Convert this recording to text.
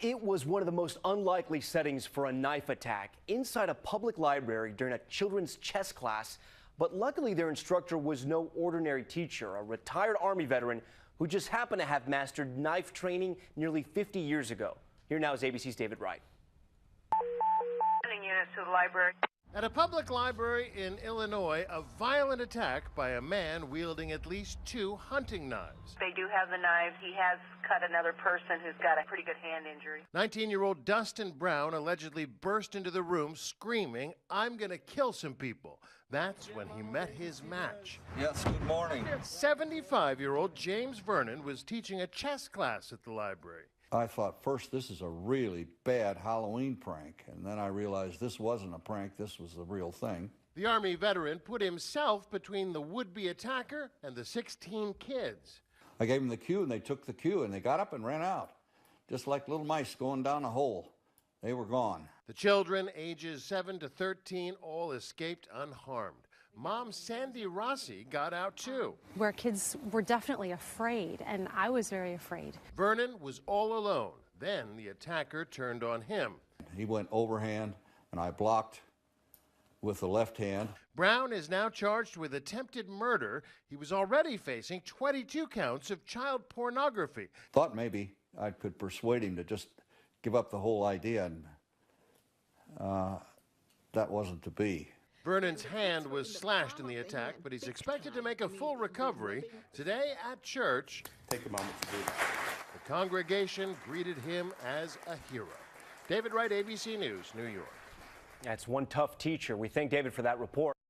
It was one of the most unlikely settings for a knife attack inside a public library during a children's chess class. But luckily, their instructor was no ordinary teacher, a retired Army veteran who just happened to have mastered knife training nearly 50 years ago. Here now is ABC's David Wright. Sending units to the library. At a public library in Illinois, a violent attack by a man wielding at least 2 hunting knives. They do have the knives. He has cut another person who's got a pretty good hand injury. 19-year-old Dustin Brown allegedly burst into the room screaming, "I'm going to kill some people." That's when he met his match. Yes, good morning. 75-year-old James Vernon was teaching a chess class at the library. I thought first this is a really bad Halloween prank, and then I realized this wasn't a prank, this was the real thing. The Army veteran put himself between the would-be attacker and the 16 kids. I gave them the cue, and they took the cue, and they got up and ran out, just like little mice going down a hole. They were gone. The children, ages 7 to 13, all escaped unharmed. Mom Sandy Rossi got out too. Where kids were definitely afraid, and I was very afraid. Vernon was all alone. Then the attacker turned on him. He went overhand, and I blocked with the left hand. Brown is now charged with attempted murder. He was already facing 22 counts of child pornography. Thought maybe I could persuade him to just give up the whole idea, and that wasn't to be. Vernon's hand was slashed in the attack, but he's expected to make a full recovery. Today at church, take a moment to do that. The congregation greeted him as a hero. David Wright, ABC News, New York. That's one tough teacher. We thank David for that report.